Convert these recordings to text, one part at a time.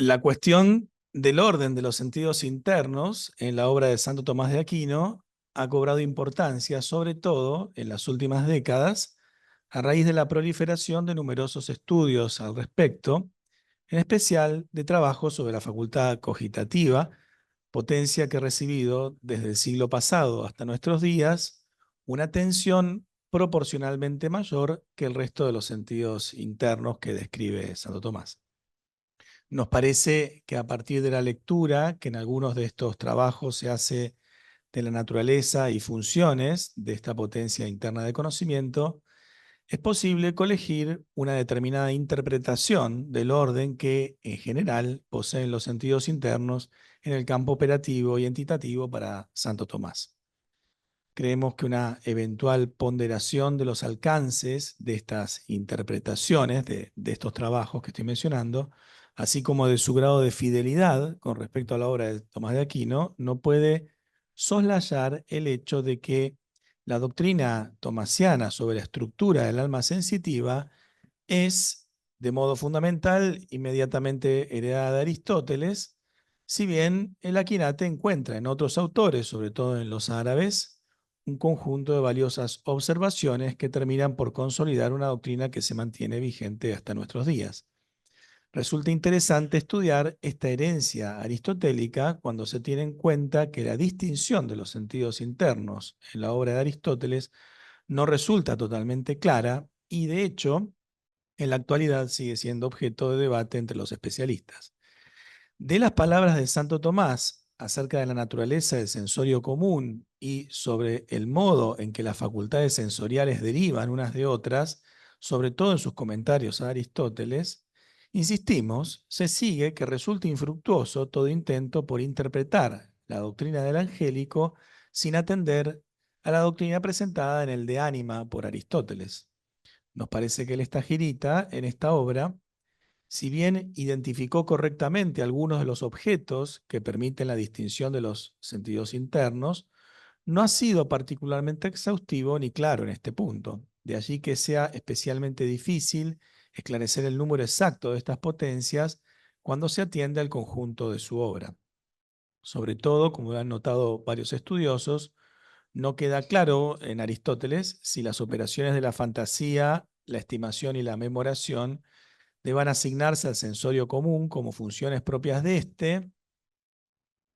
La cuestión del orden de los sentidos internos en la obra de Santo Tomás de Aquino ha cobrado importancia, sobre todo en las últimas décadas, a raíz de la proliferación de numerosos estudios al respecto, en especial de trabajos sobre la facultad cogitativa, potencia que ha recibido desde el siglo pasado hasta nuestros días una atención proporcionalmente mayor que el resto de los sentidos internos que describe Santo Tomás. Nos parece que a partir de la lectura, que en algunos de estos trabajos se hace de la naturaleza y funciones de esta potencia interna de conocimiento, es posible colegir una determinada interpretación del orden que, en general, poseen los sentidos internos en el campo operativo y entitativo para Santo Tomás. Creemos que una eventual ponderación de los alcances de estas interpretaciones, de estos trabajos que estoy mencionando, así como de su grado de fidelidad con respecto a la obra de Tomás de Aquino, no puede soslayar el hecho de que la doctrina tomasiana sobre la estructura del alma sensitiva es, de modo fundamental, inmediatamente heredada de Aristóteles, si bien el Aquinate encuentra en otros autores, sobre todo en los árabes, un conjunto de valiosas observaciones que terminan por consolidar una doctrina que se mantiene vigente hasta nuestros días. Resulta interesante estudiar esta herencia aristotélica cuando se tiene en cuenta que la distinción de los sentidos internos en la obra de Aristóteles no resulta totalmente clara y, de hecho, en la actualidad sigue siendo objeto de debate entre los especialistas. De las palabras de Santo Tomás acerca de la naturaleza del sensorio común y sobre el modo en que las facultades sensoriales derivan unas de otras, sobre todo en sus comentarios a Aristóteles, insistimos, se sigue que resulta infructuoso todo intento por interpretar la doctrina del angélico sin atender a la doctrina presentada en el De Anima por Aristóteles. Nos parece que el Estagirita, en esta obra, si bien identificó correctamente algunos de los objetos que permiten la distinción de los sentidos internos, no ha sido particularmente exhaustivo ni claro en este punto. De allí que sea especialmente difícil esclarecer el número exacto de estas potencias cuando se atiende al conjunto de su obra. Sobre todo, como han notado varios estudiosos, no queda claro en Aristóteles si las operaciones de la fantasía, la estimación y la memoración deban asignarse al sensorio común como funciones propias de éste,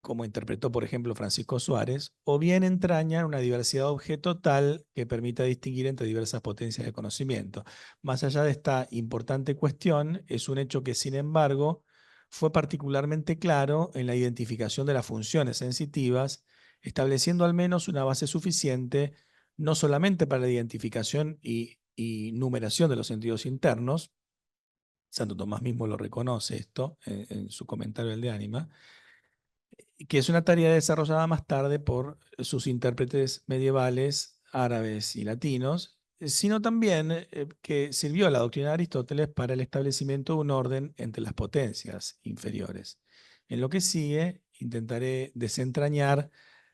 como interpretó por ejemplo Francisco Suárez, o bien entrañan una diversidad de objetos tal que permita distinguir entre diversas potencias de conocimiento. Más allá de esta importante cuestión, es un hecho que, sin embargo, fue particularmente claro en la identificación de las funciones sensitivas, estableciendo al menos una base suficiente no solamente para la identificación y numeración de los sentidos internos. Santo Tomás mismo lo reconoce esto en su comentario del De Anima, que es una tarea desarrollada más tarde por sus intérpretes medievales, árabes y latinos, sino también que sirvió a la doctrina de Aristóteles para el establecimiento de un orden entre las potencias inferiores. En lo que sigue, intentaré desentrañar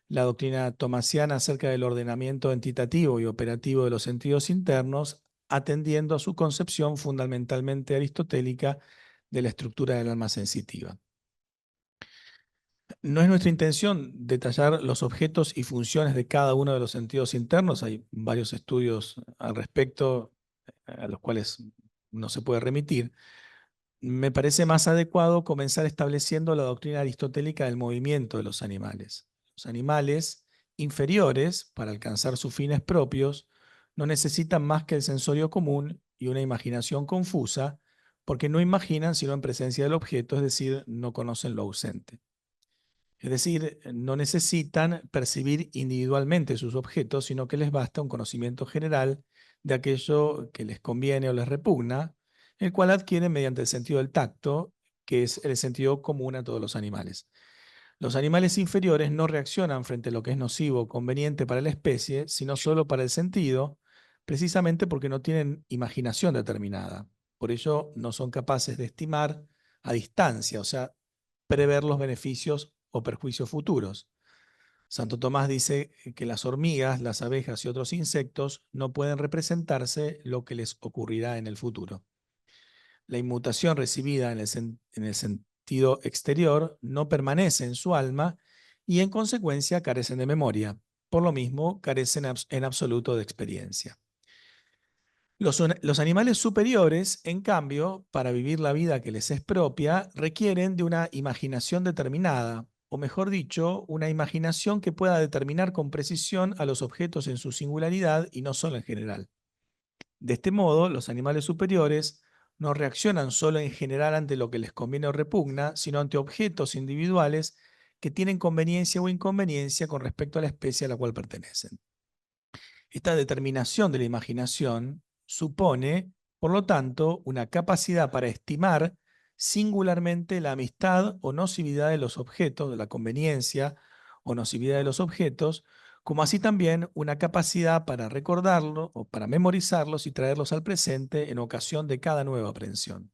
la doctrina tomasiana acerca del ordenamiento entitativo y operativo de los sentidos internos, atendiendo a su concepción fundamentalmente aristotélica de la estructura del alma sensitiva. No es nuestra intención detallar los objetos y funciones de cada uno de los sentidos internos. Hay varios estudios al respecto a los cuales no se puede remitir. Me parece más adecuado comenzar estableciendo la doctrina aristotélica del movimiento de los animales. Los animales inferiores, para alcanzar sus fines propios, no necesitan más que el sensorio común y una imaginación confusa, porque no imaginan sino en presencia del objeto, es decir, no conocen lo ausente. Es decir, no necesitan percibir individualmente sus objetos, sino que les basta un conocimiento general de aquello que les conviene o les repugna, el cual adquieren mediante el sentido del tacto, que es el sentido común a todos los animales. Los animales inferiores no reaccionan frente a lo que es nocivo o conveniente para la especie, sino solo para el sentido, precisamente porque no tienen imaginación determinada. Por ello, no son capaces de estimar a distancia, o sea, prever los beneficios o perjuicios futuros. Santo Tomás dice que las hormigas, las abejas y otros insectos no pueden representarse lo que les ocurrirá en el futuro. La inmutación recibida en el sentido exterior no permanece en su alma y en consecuencia carecen de memoria. Por lo mismo, carecen en absoluto de experiencia. Los animales superiores, en cambio, para vivir la vida que les es propia, requieren de una imaginación determinada, o mejor dicho, una imaginación que pueda determinar con precisión a los objetos en su singularidad y no solo en general. De este modo, los animales superiores no reaccionan solo en general ante lo que les conviene o repugna, sino ante objetos individuales que tienen conveniencia o inconveniencia con respecto a la especie a la cual pertenecen. Esta determinación de la imaginación supone, por lo tanto, una capacidad para estimar singularmente la amistad o nocividad de los objetos, de la conveniencia o nocividad de los objetos, como así también una capacidad para recordarlo o para memorizarlos y traerlos al presente en ocasión de cada nueva aprehensión.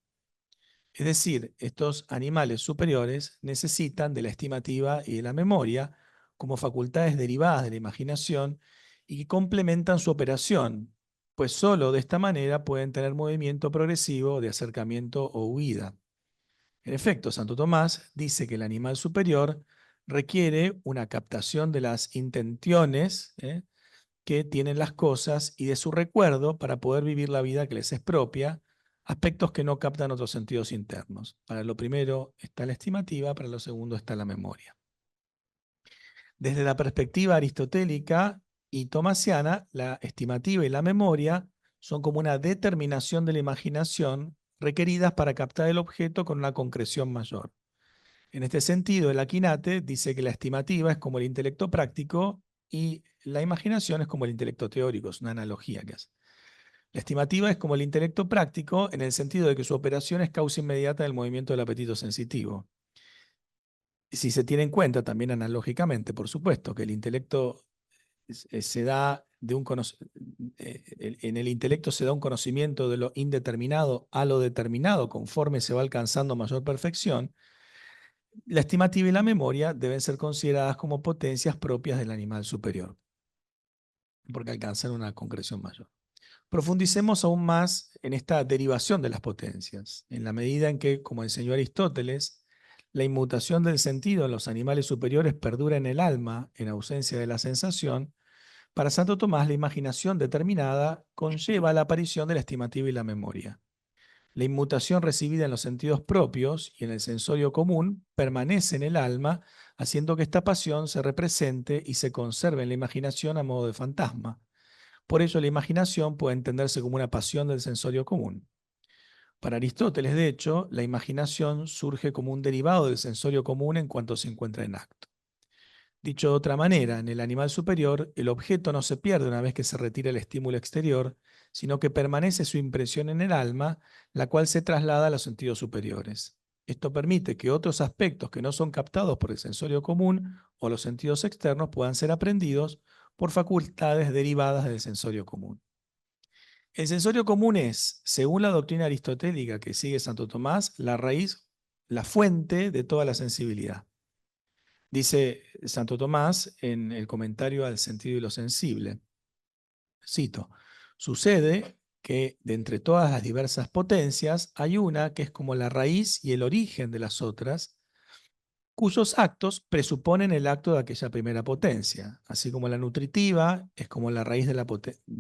Es decir, estos animales superiores necesitan de la estimativa y de la memoria como facultades derivadas de la imaginación y que complementan su operación, pues sólo de esta manera pueden tener movimiento progresivo de acercamiento o huida. En efecto, Santo Tomás dice que el animal superior requiere una captación de las intenciones que tienen las cosas y de su recuerdo para poder vivir la vida que les es propia, aspectos que no captan otros sentidos internos. Para lo primero está la estimativa, para lo segundo está la memoria. Desde la perspectiva aristotélica y tomasiana, la estimativa y la memoria son como una determinación de la imaginación requeridas para captar el objeto con una concreción mayor. En este sentido, el Aquinate dice que la estimativa es como el intelecto práctico y la imaginación es como el intelecto teórico, es una analogía que hace. La estimativa es como el intelecto práctico en el sentido de que su operación es causa inmediata del movimiento del apetito sensitivo. Si se tiene en cuenta también analógicamente, por supuesto, que el intelecto se da de un en el intelecto se da un conocimiento de lo indeterminado a lo determinado conforme se va alcanzando mayor perfección, la estimativa y la memoria deben ser consideradas como potencias propias del animal superior, porque alcanzan una concreción mayor. Profundicemos aún más en esta derivación de las potencias, en la medida en que, como enseñó Aristóteles, la inmutación del sentido en los animales superiores perdura en el alma en ausencia de la sensación. Para Santo Tomás, la imaginación determinada conlleva la aparición de la estimativa y la memoria. La inmutación recibida en los sentidos propios y en el sensorio común permanece en el alma, haciendo que esta pasión se represente y se conserve en la imaginación a modo de fantasma. Por ello, la imaginación puede entenderse como una pasión del sensorio común. Para Aristóteles, de hecho, la imaginación surge como un derivado del sensorio común en cuanto se encuentra en acto. Dicho de otra manera, en el animal superior, el objeto no se pierde una vez que se retira el estímulo exterior, sino que permanece su impresión en el alma, la cual se traslada a los sentidos superiores. Esto permite que otros aspectos que no son captados por el sensorio común o los sentidos externos puedan ser aprendidos por facultades derivadas del sensorio común. El sensorio común es, según la doctrina aristotélica que sigue Santo Tomás, la raíz, la fuente de toda la sensibilidad. Dice Santo Tomás en el comentario al sentido y lo sensible, cito, sucede que de entre todas las diversas potencias hay una que es como la raíz y el origen de las otras, cuyos actos presuponen el acto de aquella primera potencia, así como la nutritiva es como la raíz de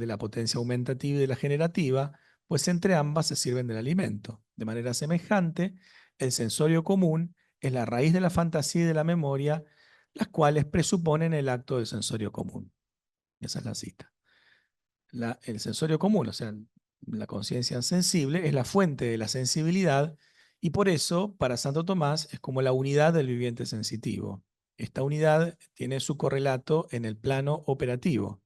la potencia aumentativa y de la generativa, pues entre ambas se sirven del alimento. De manera semejante, el sensorio común es la raíz de la fantasía y de la memoria, las cuales presuponen el acto del sensorio común. Esa es la cita. El sensorio común, o sea, la conciencia sensible, es la fuente de la sensibilidad y por eso, para Santo Tomás, es como la unidad del viviente sensitivo. Esta unidad tiene su correlato en el plano operativo.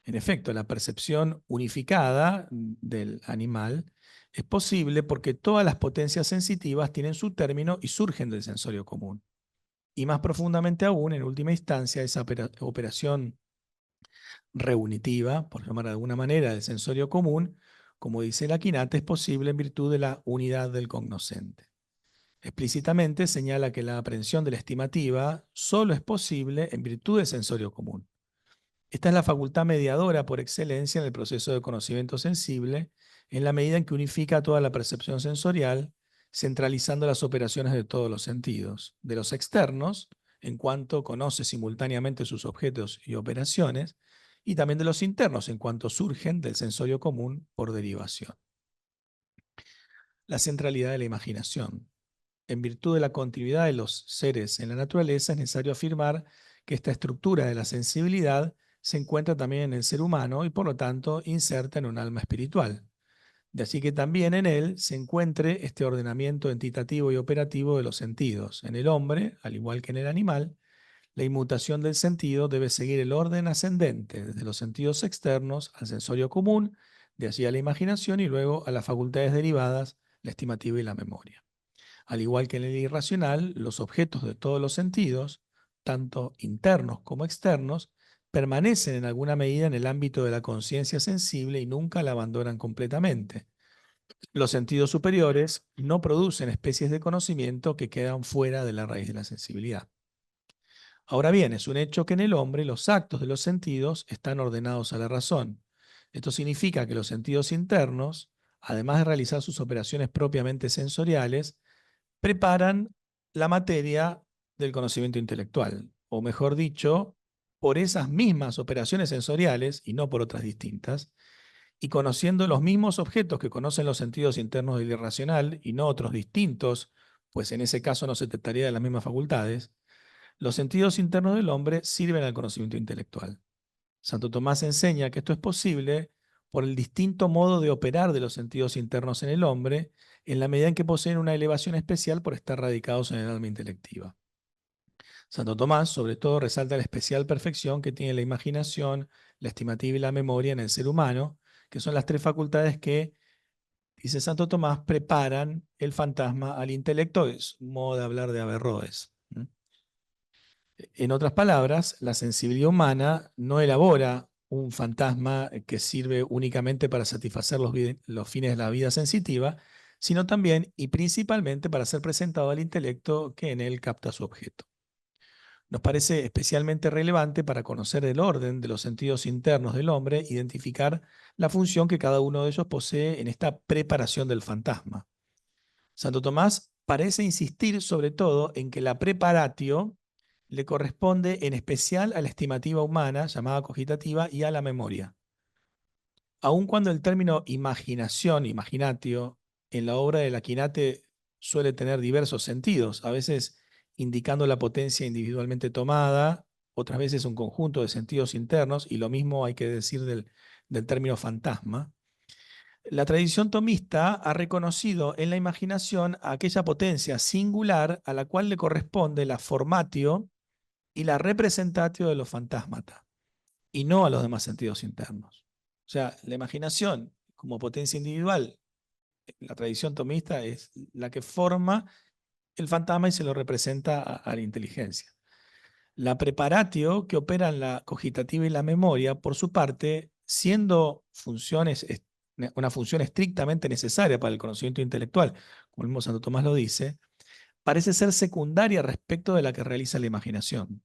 En efecto, la percepción unificada del animal es posible porque todas las potencias sensitivas tienen su término y surgen del sensorio común. Y más profundamente aún, en última instancia, esa operación reunitiva, por llamar de alguna manera, del sensorio común, como dice la Quinata, es posible en virtud de la unidad del cognoscente. Explícitamente señala que la aprehensión de la estimativa solo es posible en virtud del sensorio común. Esta es la facultad mediadora por excelencia en el proceso de conocimiento sensible, en la medida en que unifica toda la percepción sensorial, centralizando las operaciones de todos los sentidos, de los externos, en cuanto conoce simultáneamente sus objetos y operaciones, y también de los internos, en cuanto surgen del sensorio común por derivación. La centralidad de la imaginación. En virtud de la continuidad de los seres en la naturaleza, es necesario afirmar que esta estructura de la sensibilidad se encuentra también en el ser humano y por lo tanto inserta en un alma espiritual. De así que también en él se encuentre este ordenamiento entitativo y operativo de los sentidos. En el hombre, al igual que en el animal, la inmutación del sentido debe seguir el orden ascendente, desde los sentidos externos al sensorio común, de allí a la imaginación y luego a las facultades derivadas, la estimativa y la memoria. Al igual que en el irracional, los objetos de todos los sentidos, tanto internos como externos, permanecen en alguna medida en el ámbito de la conciencia sensible y nunca la abandonan completamente. Los sentidos superiores no producen especies de conocimiento que quedan fuera de la raíz de la sensibilidad. Ahora bien, es un hecho que en el hombre los actos de los sentidos están ordenados a la razón. Esto significa que los sentidos internos, además de realizar sus operaciones propiamente sensoriales, preparan la materia del conocimiento intelectual, o mejor dicho, por esas mismas operaciones sensoriales, y no por otras distintas, y conociendo los mismos objetos que conocen los sentidos internos del irracional, y no otros distintos, pues en ese caso no se trataría de las mismas facultades, los sentidos internos del hombre sirven al conocimiento intelectual. Santo Tomás enseña que esto es posible por el distinto modo de operar de los sentidos internos en el hombre, en la medida en que poseen una elevación especial por estar radicados en el alma intelectiva. Santo Tomás, sobre todo, resalta la especial perfección que tiene la imaginación, la estimativa y la memoria en el ser humano, que son las tres facultades que, dice Santo Tomás, preparan el fantasma al intelecto. Es un modo de hablar de Averroes. En otras palabras, la sensibilidad humana no elabora un fantasma que sirve únicamente para satisfacer los fines de la vida sensitiva, sino también y principalmente para ser presentado al intelecto que en él capta su objeto. Nos parece especialmente relevante para conocer el orden de los sentidos internos del hombre, identificar la función que cada uno de ellos posee en esta preparación del fantasma. Santo Tomás parece insistir sobre todo en que la preparatio le corresponde en especial a la estimativa humana, llamada cogitativa, y a la memoria. Aun cuando el término imaginación, imaginatio, en la obra de Aquinate suele tener diversos sentidos, a veces indicando la potencia individualmente tomada, otras veces un conjunto de sentidos internos, y lo mismo hay que decir del término fantasma. La tradición tomista ha reconocido en la imaginación aquella potencia singular a la cual le corresponde la formatio y la representatio de los fantasmata, y no a los demás sentidos internos. O sea, la imaginación como potencia individual, la tradición tomista es la que forma el fantasma y se lo representa a la inteligencia. La preparatio, que opera en la cogitativa y la memoria, por su parte, siendo una función estrictamente necesaria para el conocimiento intelectual, como el mismo Santo Tomás lo dice, parece ser secundaria respecto de la que realiza la imaginación.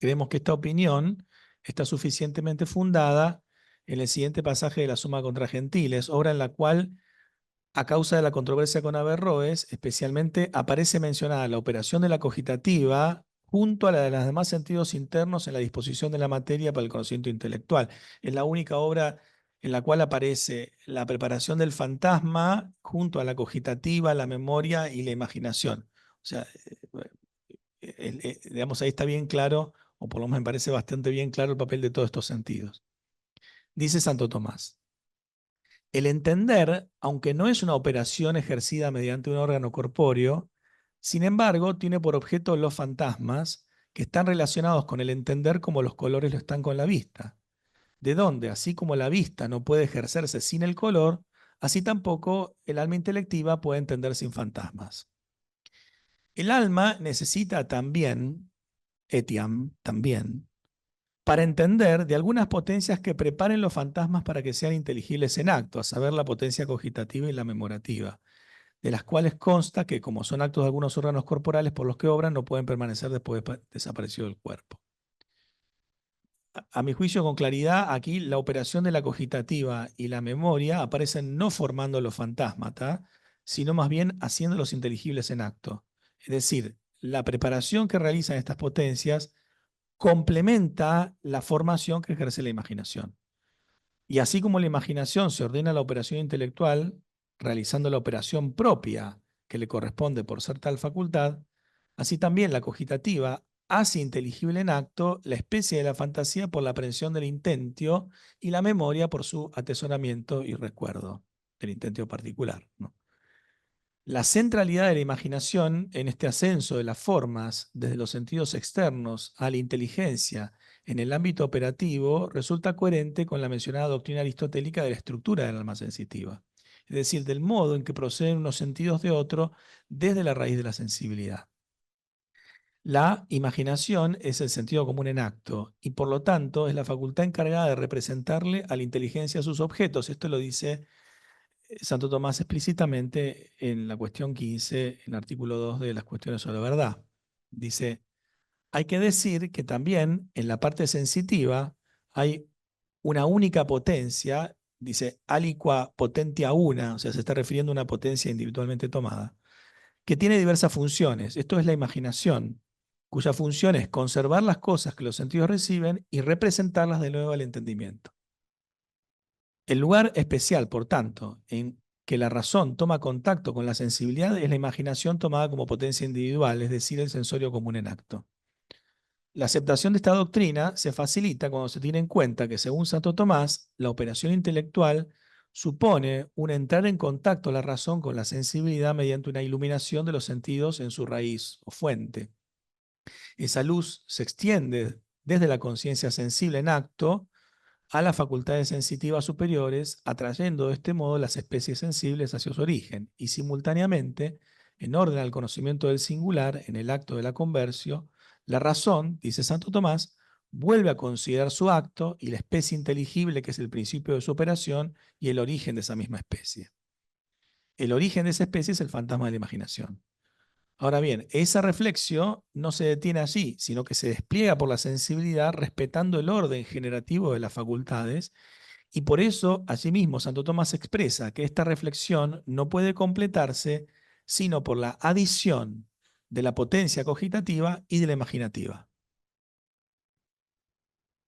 Creemos que esta opinión está suficientemente fundada en el siguiente pasaje de la Suma contra Gentiles, obra en la cual, a causa de la controversia con Averroes, especialmente aparece mencionada la operación de la cogitativa junto a la de los demás sentidos internos en la disposición de la materia para el conocimiento intelectual. Es la única obra en la cual aparece la preparación del fantasma junto a la cogitativa, la memoria y la imaginación. O sea, digamos, ahí está bien claro, o por lo menos me parece bastante bien claro el papel de todos estos sentidos. Dice Santo Tomás: el entender, aunque no es una operación ejercida mediante un órgano corpóreo, sin embargo, tiene por objeto los fantasmas que están relacionados con el entender como los colores lo están con la vista. De donde, así como la vista no puede ejercerse sin el color, así tampoco el alma intelectiva puede entender sin fantasmas. El alma necesita también, etiam, también, para entender de algunas potencias que preparen los fantasmas para que sean inteligibles en acto, a saber, la potencia cogitativa y la memorativa, de las cuales consta que, como son actos de algunos órganos corporales por los que obran, no pueden permanecer después de desaparecido el cuerpo. A mi juicio, con claridad, aquí la operación de la cogitativa y la memoria aparecen no formando los fantasmas, sino más bien haciéndolos inteligibles en acto. Es decir, la preparación que realizan estas potencias complementa la formación que ejerce la imaginación. Y así como la imaginación se ordena la operación intelectual, realizando la operación propia que le corresponde por ser tal facultad, así también la cogitativa hace inteligible en acto la especie de la fantasía por la aprehensión del intentio y la memoria por su atesoramiento y recuerdo del intentio particular, ¿no? La centralidad de la imaginación en este ascenso de las formas desde los sentidos externos a la inteligencia en el ámbito operativo resulta coherente con la mencionada doctrina aristotélica de la estructura del alma sensitiva, es decir, del modo en que proceden unos sentidos de otro desde la raíz de la sensibilidad. La imaginación es el sentido común en acto y por lo tanto es la facultad encargada de representarle a la inteligencia sus objetos. Esto lo dice Santo Tomás explícitamente en la cuestión 15, en el artículo 2 de las cuestiones sobre la verdad. Dice, hay que decir que también en la parte sensitiva hay una única potencia, dice aliqua potentia una, o sea, se está refiriendo a una potencia individualmente tomada, que tiene diversas funciones. Esto es la imaginación, cuya función es conservar las cosas que los sentidos reciben y representarlas de nuevo al entendimiento. El lugar especial, por tanto, en que la razón toma contacto con la sensibilidad es la imaginación tomada como potencia individual, es decir, el sensorio común en acto. La aceptación de esta doctrina se facilita cuando se tiene en cuenta que, según Santo Tomás, la operación intelectual supone un entrar en contacto la razón con la sensibilidad mediante una iluminación de los sentidos en su raíz o fuente. Esa luz se extiende desde la conciencia sensible en acto a las facultades sensitivas superiores, atrayendo de este modo las especies sensibles hacia su origen y simultáneamente, en orden al conocimiento del singular, en el acto de la conversión, la razón, dice Santo Tomás, vuelve a considerar su acto y la especie inteligible que es el principio de su operación y el origen de esa misma especie. El origen de esa especie es el fantasma de la imaginación. Ahora bien, esa reflexión no se detiene allí, sino que se despliega por la sensibilidad respetando el orden generativo de las facultades y por eso, asimismo, Santo Tomás expresa que esta reflexión no puede completarse sino por la adición de la potencia cogitativa y de la imaginativa.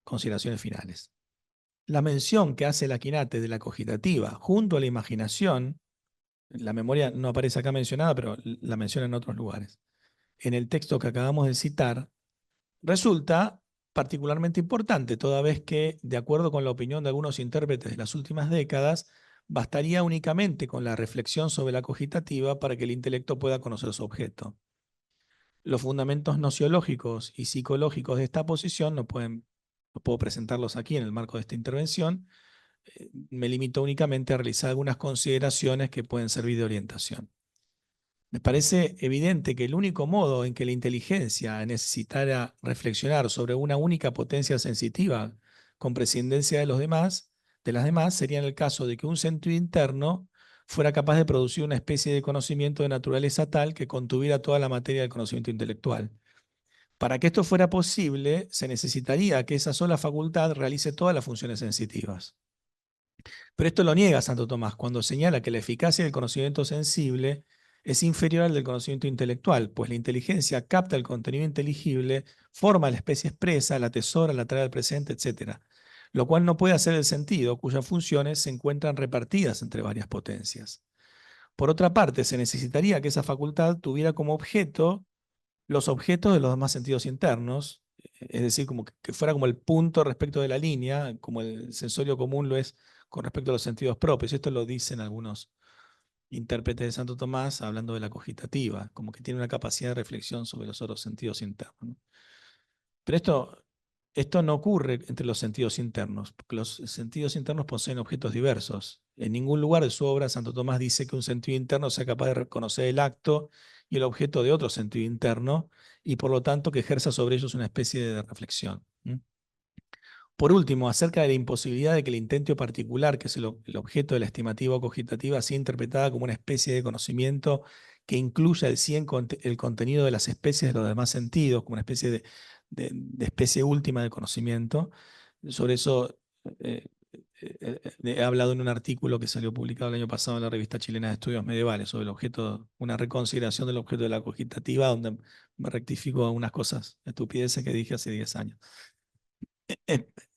Consideraciones finales. La mención que hace la Quinate de la cogitativa junto a la imaginación, la memoria no aparece acá mencionada, pero la menciona en otros lugares, en el texto que acabamos de citar, resulta particularmente importante, toda vez que, de acuerdo con la opinión de algunos intérpretes de las últimas décadas, bastaría únicamente con la reflexión sobre la cogitativa para que el intelecto pueda conocer su objeto. Los fundamentos nociológicos y psicológicos de esta posición no puedo presentarlos aquí en el marco de esta intervención. Me limito únicamente a realizar algunas consideraciones que pueden servir de orientación. Me parece evidente que el único modo en que la inteligencia necesitara reflexionar sobre una única potencia sensitiva con prescindencia de las demás, sería en el caso de que un sentido interno fuera capaz de producir una especie de conocimiento de naturaleza tal que contuviera toda la materia del conocimiento intelectual. Para que esto fuera posible, se necesitaría que esa sola facultad realice todas las funciones sensitivas. Pero esto lo niega Santo Tomás cuando señala que la eficacia del conocimiento sensible es inferior al del conocimiento intelectual, pues la inteligencia capta el contenido inteligible, forma la especie expresa, la atesora, la trae al presente, etc. Lo cual no puede hacer el sentido, cuyas funciones se encuentran repartidas entre varias potencias. Por otra parte, se necesitaría que esa facultad tuviera como objeto los objetos de los demás sentidos internos, es decir, como que fuera como el punto respecto de la línea, como el sensorio común lo es con respecto a los sentidos propios. Esto lo dicen algunos intérpretes de Santo Tomás hablando de la cogitativa, como que tiene una capacidad de reflexión sobre los otros sentidos internos, ¿no? Pero esto no ocurre entre los sentidos internos, porque los sentidos internos poseen objetos diversos. En ningún lugar de su obra Santo Tomás dice que un sentido interno sea capaz de reconocer el acto y el objeto de otro sentido interno, y por lo tanto que ejerza sobre ellos una especie de reflexión. Por último, acerca de la imposibilidad de que el intentio particular, que es el objeto de la estimativa o cogitativa, sea interpretada como una especie de conocimiento que incluya el contenido de las especies de los demás sentidos, como una especie de especie última de conocimiento. Sobre eso he hablado en un artículo que salió publicado el año pasado en la revista chilena de estudios medievales sobre el objeto, una reconsideración del objeto de la cogitativa, donde me rectifico algunas cosas, estupideces que dije hace 10 años.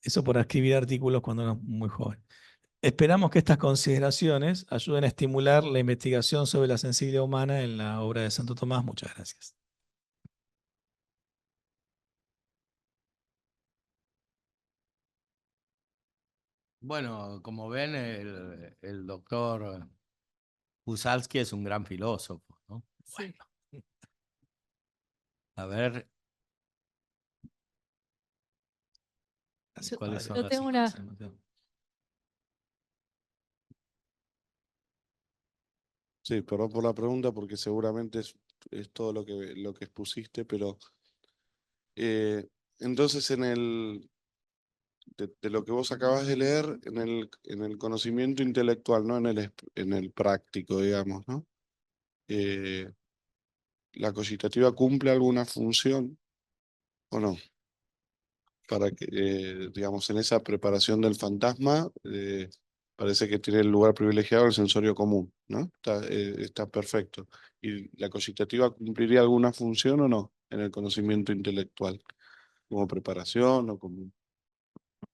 Eso por escribir artículos cuando era muy joven. Esperamos que estas consideraciones ayuden a estimular la investigación sobre la sensibilidad humana en la obra de Santo Tomás. Muchas gracias. Bueno, como ven, el doctor Pusalski es un gran filósofo, ¿no? Sí. A ver, Gracias, ¿cuáles padre. son Yo las tengo una, siguientes? Sí, perdón por la pregunta porque seguramente es todo lo que expusiste, pero eh, entonces de lo que vos acabas de leer, en el conocimiento intelectual, no en en el práctico, digamos, ¿no? Eh, ¿La cogitativa cumple alguna función o no? Para que, digamos, en esa preparación del fantasma, parece que tiene el lugar privilegiado el sensorio común, ¿no? Está perfecto. ¿Y la cogitativa cumpliría alguna función o no en el conocimiento intelectual? ¿Como preparación o como...?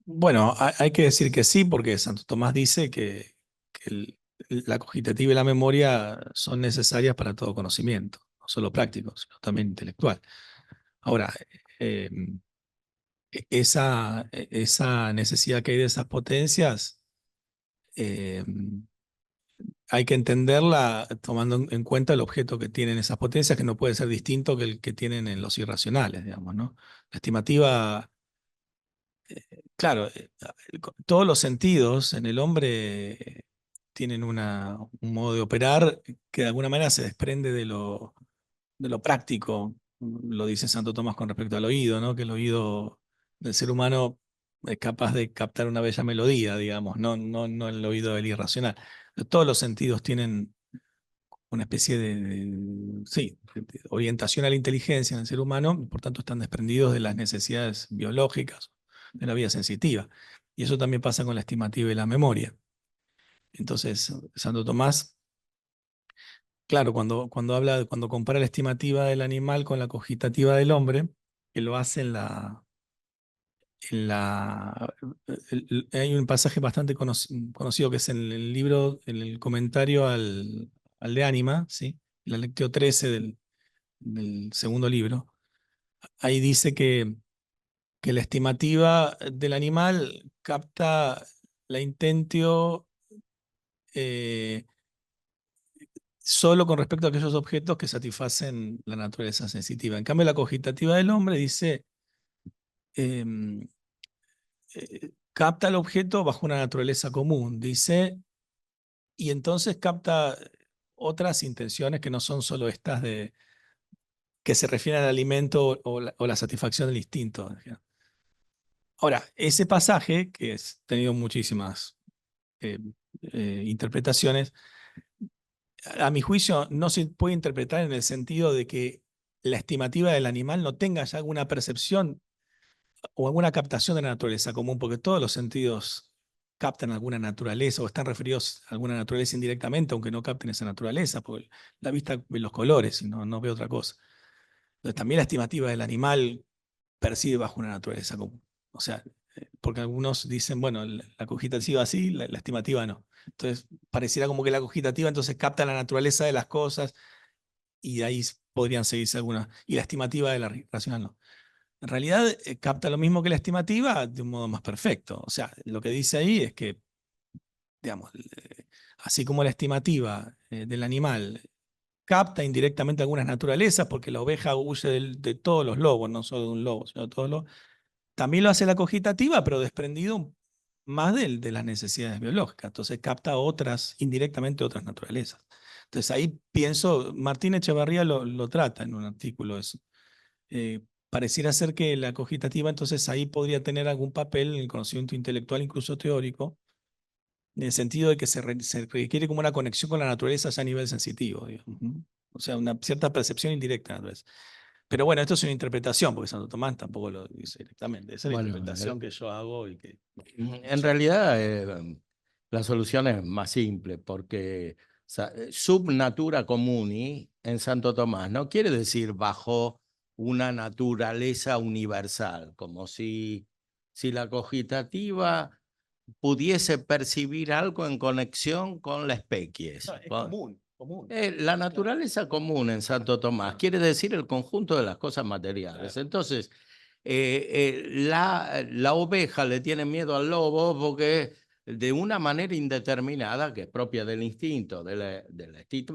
Bueno, hay que decir que sí, porque Santo Tomás dice que la cogitativa y la memoria son necesarias para todo conocimiento, no solo práctico, sino también intelectual. Ahora, eh, esa necesidad que hay de esas potencias, eh, hay que entenderla tomando en cuenta el objeto que tienen esas potencias, que no puede ser distinto que el que tienen en los irracionales, digamos, ¿no? La estimativa, claro, todos los sentidos en el hombre tienen un modo de operar que de alguna manera se desprende de lo práctico. Lo dice Santo Tomás con respecto al oído, ¿no? Que el oído del ser humano es capaz de captar una bella melodía, digamos, no el oído del irracional. Todos los sentidos tienen una especie sí, de orientación a la inteligencia en el ser humano, y por tanto están desprendidos de las necesidades biológicas de la vida sensitiva. Y eso también pasa con la estimativa y la memoria. Entonces, Santo Tomás, claro, cuando compara la estimativa del animal con la cogitativa del hombre, que lo hace en la hay un pasaje bastante conocido que es en el libro, en el comentario al de Ánima, ¿sí? La lectio 13 del segundo libro. Ahí dice que la estimativa del animal capta la intentio eh, solo con respecto a aquellos objetos que satisfacen la naturaleza sensitiva. En cambio, la cogitativa del hombre dice, em, capta el objeto bajo una naturaleza común, dice, y entonces capta otras intenciones que no son solo estas que se refieren al alimento o la satisfacción del instinto. Ahora, ese pasaje, que ha tenido muchísimas eh, interpretaciones, a mi juicio no se puede interpretar en el sentido de que la estimativa del animal no tenga ya alguna percepción o alguna captación de la naturaleza común, porque todos los sentidos captan alguna naturaleza o están referidos a alguna naturaleza indirectamente, aunque no capten esa naturaleza, porque la vista ve los colores y no ve otra cosa. Entonces, también la estimativa del animal percibe bajo una naturaleza común. O sea, porque algunos dicen, bueno, la cogitativa sí, la estimativa no. Entonces, pareciera como que la cogitativa entonces capta la naturaleza de las cosas y de ahí podrían seguirse algunas. Y la estimativa de la racional no. En realidad, capta lo mismo que la estimativa de un modo más perfecto. O sea, lo que dice ahí es que, digamos, así como la estimativa del animal capta indirectamente algunas naturalezas, porque la oveja huye de todos los lobos, no solo de un lobo, sino de todos los. También lo hace la cogitativa, pero desprendido más de las necesidades biológicas. Entonces capta otras, indirectamente otras naturalezas. Entonces ahí pienso, Martín Echevarría lo trata en un artículo eso. Eh, Pareciera ser que la cogitativa entonces ahí podría tener algún papel en el conocimiento intelectual, incluso teórico, en el sentido de que se requiere como una conexión con la naturaleza ya a nivel sensitivo, digamos, ¿no? O sea, una cierta percepción indirecta de la naturaleza. Pero bueno, esto es una interpretación, porque Santo Tomás tampoco lo dice directamente. Esa es la Bueno, interpretación que yo hago y que... en realidad la solución es más simple, porque sub natura comuni en Santo Tomás no quiere decir bajo una naturaleza universal, como si la cogitativa pudiese percibir algo en conexión con la especies. No, es común, común. La naturaleza común en Santo Tomás quiere decir el conjunto de las cosas materiales. Claro. Entonces, la oveja le tiene miedo al lobo porque de una manera indeterminada, que es propia del instinto, de la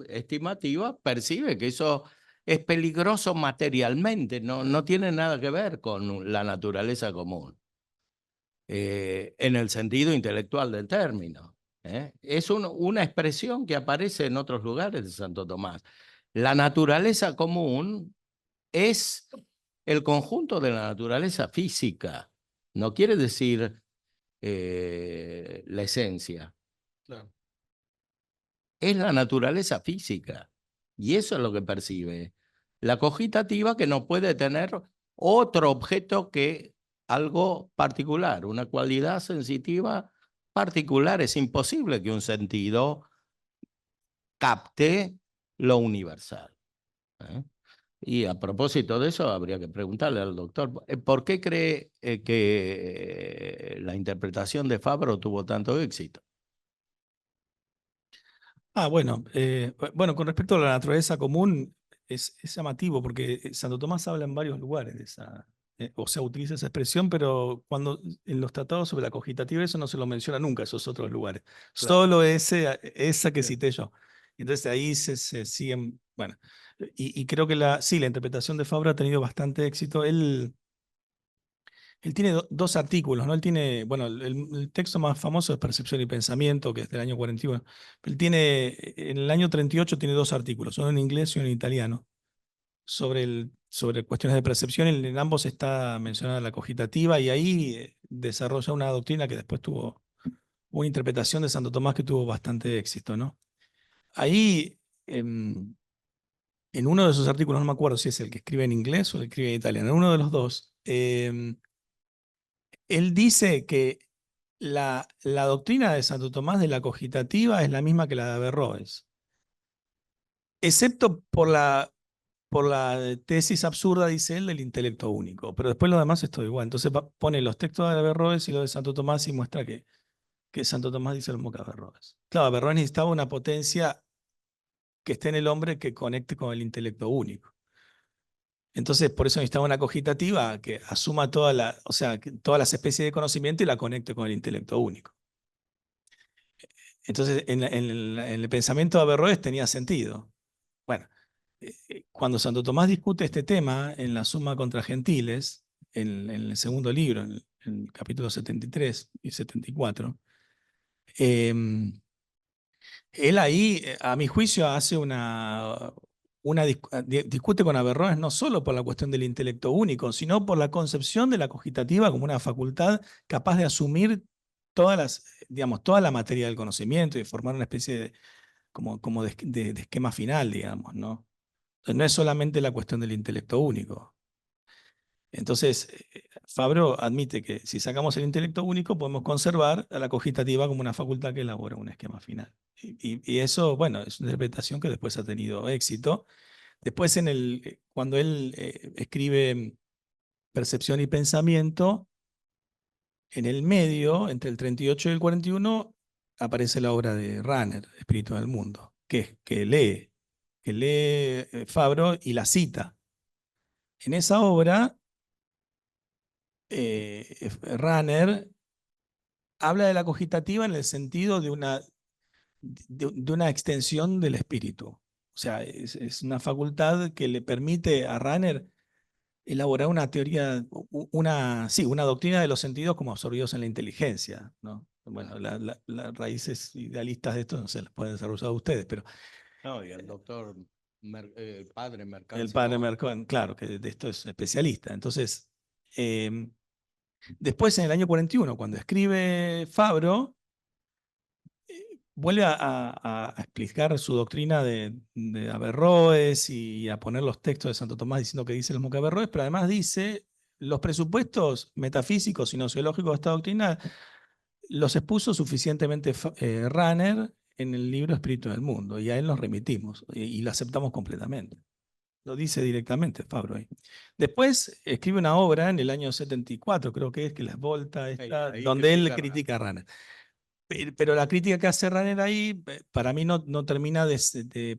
estimativa, percibe que eso es peligroso materialmente, no tiene nada que ver con la naturaleza común, en el sentido intelectual del término. Es una expresión que aparece en otros lugares de Santo Tomás. La naturaleza común es el conjunto de la naturaleza física. No quiere decir la esencia. Claro. Es la naturaleza física. Y eso es lo que percibe. La cogitativa, que no puede tener otro objeto que algo particular, una cualidad sensitiva particular. Es imposible que un sentido capte lo universal. Y a propósito de eso, habría que preguntarle al doctor, ¿por qué cree que la interpretación de Fabro tuvo tanto éxito? Bueno, con respecto a la naturaleza común, es llamativo porque Santo Tomás habla en varios lugares de esa, o sea, utiliza esa expresión, pero cuando en los tratados sobre la cogitativa eso no se lo menciona nunca, esos otros lugares. Claro. Solo esa que cité yo. Entonces ahí se siguen, bueno, y creo que sí, la interpretación de Fabra ha tenido bastante éxito. Él tiene dos artículos, ¿no? Él tiene, bueno, el texto más famoso es Percepción y Pensamiento, que es del año 41. Él tiene, en el año 38 tiene dos artículos, uno en inglés y uno en italiano, sobre cuestiones de percepción. En ambos está mencionada la cogitativa y ahí desarrolla una doctrina que después tuvo una interpretación de Santo Tomás que tuvo bastante éxito, ¿no? Ahí, en uno de sus artículos, no me acuerdo si es el que escribe en inglés o el que escribe en italiano, en uno de los dos, él dice que la doctrina de Santo Tomás de la cogitativa es la misma que la de Averroes, excepto por la tesis absurda, dice él, del intelecto único. Pero después lo demás es todo igual. Entonces pone los textos de Averroes y los de Santo Tomás y muestra que Santo Tomás dice lo mismo que Averroes. Claro, Averroes necesitaba una potencia que esté en el hombre que conecte con el intelecto único. Entonces, por eso necesitaba una cogitativa que asuma o sea, todas las especies de conocimiento y la conecte con el intelecto único. Entonces, en el pensamiento de Averroes tenía sentido. Bueno, cuando Santo Tomás discute este tema en la Suma contra Gentiles, en el segundo libro, en el capítulo 73 y 74, él ahí, a mi juicio, hace discute con Averroes no solo por la cuestión del intelecto único, sino por la concepción de la cogitativa como una facultad capaz de asumir digamos, toda la materia del conocimiento y formar una especie como de esquema final, digamos, ¿no? Entonces, no es solamente la cuestión del intelecto único. Entonces, Fabro admite que si sacamos el intelecto único, podemos conservar a la cogitativa como una facultad que elabora un esquema final. Y eso, bueno, es una interpretación que después ha tenido éxito. Después, cuando él escribe Percepción y Pensamiento, en el medio, entre el 38 y el 41, aparece la obra de Rahner, Espíritu del Mundo, que lee Fabro y la cita. En esa obra, Rahner habla de la cogitativa en el sentido de una extensión del espíritu. O sea, es una facultad que le permite a Rahner elaborar una teoría, sí, una doctrina de los sentidos como absorbidos en la inteligencia, ¿no? Bueno, las raíces idealistas de esto no se las pueden desarrollar ustedes, pero No, y el doctor, el padre Mercant el padre Simón. Mercón, claro, que de esto es especialista. Entonces, después en el año 41, cuando escribe Fabro, vuelve a explicar su doctrina de Averroes y a poner los textos de Santo Tomás diciendo que dice lo mismo que Averroes, pero además dice los presupuestos metafísicos y nociológicos de esta doctrina los expuso suficientemente Rahner en el libro Espíritu del Mundo, y a él nos remitimos y lo aceptamos completamente. Lo dice directamente Fabro ahí. Después escribe una obra en el año 74, creo que es, que la Volta está, Ahí donde él critica a critica a Rahner. Pero la crítica que hace Rahner ahí, para mí no termina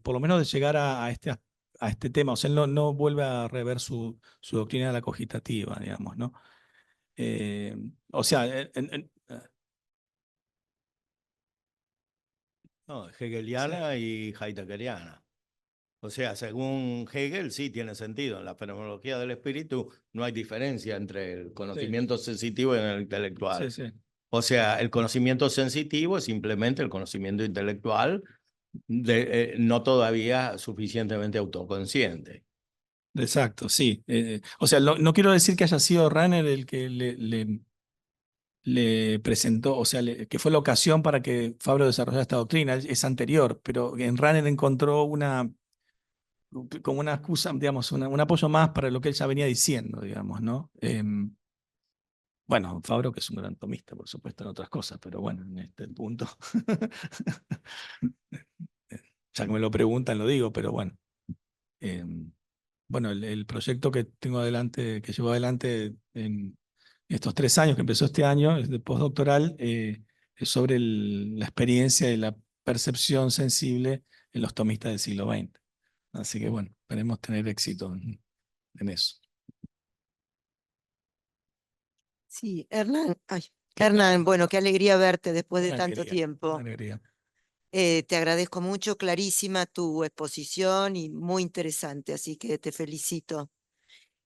por lo menos de llegar a este tema. O sea, él no vuelve a rever su doctrina de la cogitativa, digamos, ¿no? O sea, No, hegeliana y heideggeriana. O sea, según Hegel sí tiene sentido. En la fenomenología del espíritu no hay diferencia entre el conocimiento sensitivo y el intelectual. sí, sí. O sea, el conocimiento sensitivo es simplemente el conocimiento intelectual no todavía suficientemente autoconsciente. Exacto, sí. O sea, no quiero decir que haya sido Rahner el que le presentó, o sea, que fue la ocasión para que Fabro desarrollara esta doctrina, es anterior, pero en Rahner encontró como una excusa, digamos, un apoyo más para lo que él ya venía diciendo, digamos, ¿no? Bueno, Fabro, que es un gran tomista, por supuesto, en otras cosas, pero bueno, en este punto, ya que me lo preguntan, lo digo, pero bueno. Bueno, el proyecto que tengo adelante, que llevo adelante en estos 3 años, que empezó este año, es de postdoctoral, es sobre la experiencia de la percepción sensible en los tomistas del siglo XX. Así que bueno, esperemos tener éxito en eso. Sí, Hernán, Hernán, bueno, qué alegría verte después de Una tanto alegría, tiempo. una alegría. Te agradezco mucho, clarísima tu exposición y muy interesante, así que te felicito.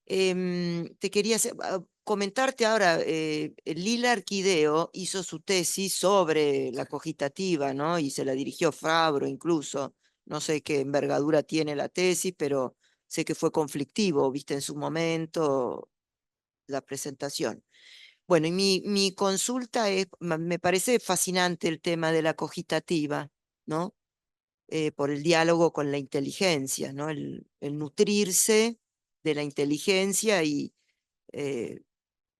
Te quería comentarte ahora, Lila Arquideo hizo su tesis sobre la cogitativa, ¿no? Y se la dirigió Fabro incluso. No sé qué envergadura tiene la tesis, pero sé que fue conflictivo, viste, en su momento la presentación. Bueno, y mi consulta es, me parece fascinante el tema de la cogitativa, ¿no? Por el diálogo con la inteligencia, ¿no? El nutrirse de la inteligencia y eh,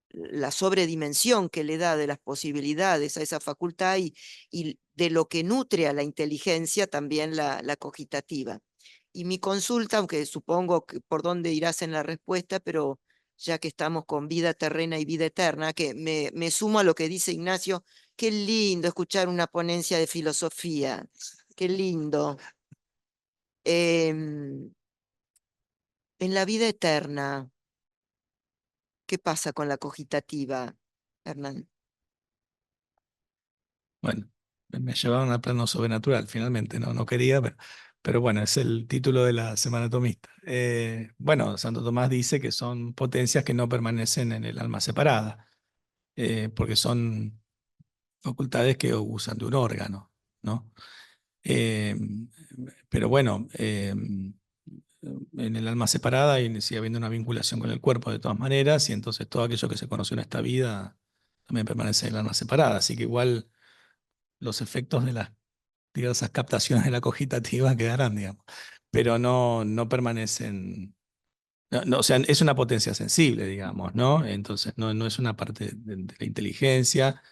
la sobredimensión que le da de las posibilidades a esa facultad y de lo que nutre a la inteligencia también la cogitativa. Y mi consulta, aunque supongo que por dónde irás en la respuesta, pero ya que estamos con vida terrena y vida eterna, que me sumo a lo que dice Ignacio, qué lindo escuchar una ponencia de filosofía, qué lindo. En la vida eterna, ¿qué pasa con la cogitativa, Hernán? Bueno, me llevaron al plano sobrenatural, finalmente, no quería, pero bueno, es el título de la Semana Tomista. Bueno, Santo Tomás dice que son potencias que no permanecen en el alma separada, porque son facultades que usan de un órgano, ¿no? Eh, pero bueno, en el alma separada sigue habiendo una vinculación con el cuerpo de todas maneras, y entonces todo aquello que se conoció en esta vida también permanece en el alma separada, así que igual los efectos de las diversas captaciones de la cogitativa quedarán, digamos, pero no permanecen. O sea, es una potencia sensible, digamos, ¿no? Entonces no es una parte de la inteligencia,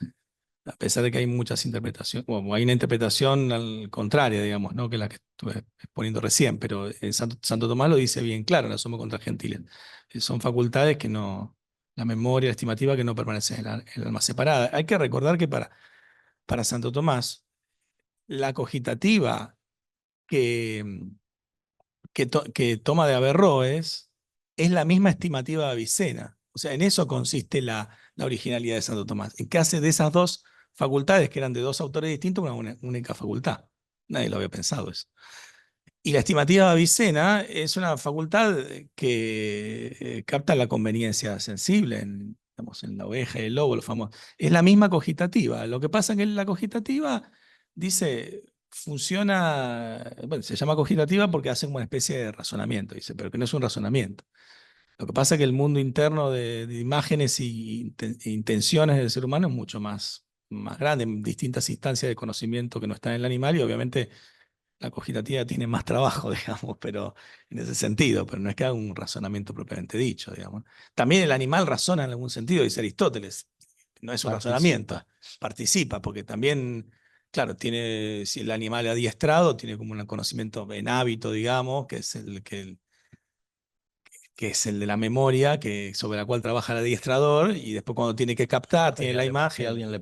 a pesar de que hay muchas interpretaciones, o hay una interpretación al contrario, digamos, ¿no? Que la que estuve exponiendo recién, pero Santo Tomás lo dice bien claro, la Summa contra Gentiles. Son facultades que no, la memoria, la estimativa, que no permanecen en el alma separada. Hay que recordar que para Santo Tomás, la cogitativa que, que toma de Averroes es la misma estimativa de Avicena. O sea, en eso consiste la originalidad de Santo Tomás, en que hace de esas dos facultades, que eran de dos autores distintos, una única facultad. Nadie lo había pensado eso. Y la estimativa de Avicena es una facultad que capta la conveniencia sensible digamos, en la oveja y el lobo, los famosos. Es la misma cogitativa. Lo que pasa es que la cogitativa dice, funciona, bueno, se llama cogitativa porque hace como una especie de razonamiento, dice, pero que no es un razonamiento. Lo que pasa es que el mundo interno de imágenes e intenciones del ser humano es mucho más más grande, en distintas instancias de conocimiento que no están en el animal, y obviamente la cogitativa tiene más trabajo, digamos, pero en ese sentido, pero no es que haga un razonamiento propiamente dicho, digamos. También el animal razona en algún sentido, dice Aristóteles, no es un razonamiento, participa, porque también, claro, tiene, si el animal adiestrado tiene como un conocimiento en hábito, digamos, que es que es el de la memoria, sobre la cual trabaja el adiestrador, y después cuando tiene que captar, tiene la Si imagen. alguien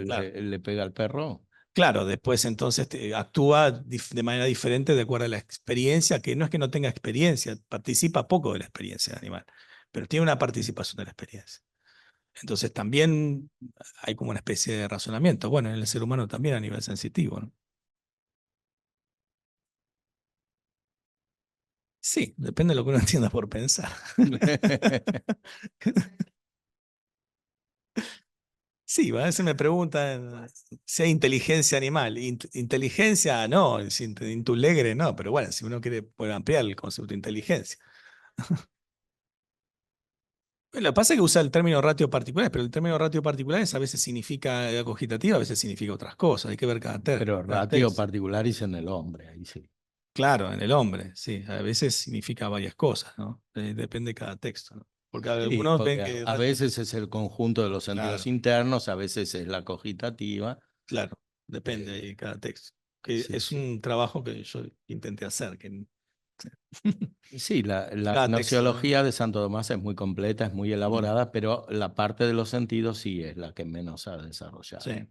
Claro. le pega al perro. Claro, después entonces actúa de manera diferente de acuerdo a la experiencia, que no es que no tenga experiencia, participa poco de la experiencia del animal, pero tiene una participación de la experiencia. Entonces también hay como una especie de razonamiento, bueno, en el ser humano también a nivel sensitivo, ¿no? Sí, depende de lo que uno entienda por pensar. Sí, a veces me preguntan si hay inteligencia animal. Inteligencia, no, intulegre, no, pero bueno, si uno quiere puede ampliar el concepto de inteligencia. Lo que pasa es que usa el término ratio particulares, pero el término ratio particulares a veces significa cogitativa, a veces significa otras cosas, hay que ver Pero cada ratio texto. particularis en el hombre, ahí sí. Claro, en el hombre, sí, a veces significa varias cosas, ¿no? Depende de cada texto, ¿no? Porque Sí, algunos ven porque que a veces es el conjunto de los claro, sentidos internos, a veces es la cogitativa. claro, depende de cada texto. Que Sí, es sí. un trabajo que yo intenté hacer, que Sí, la cada texto, ¿no? gnoseología de Santo Tomás es muy completa, es muy elaborada, pero la parte de los sentidos sí es la que menos ha desarrollado. Sí.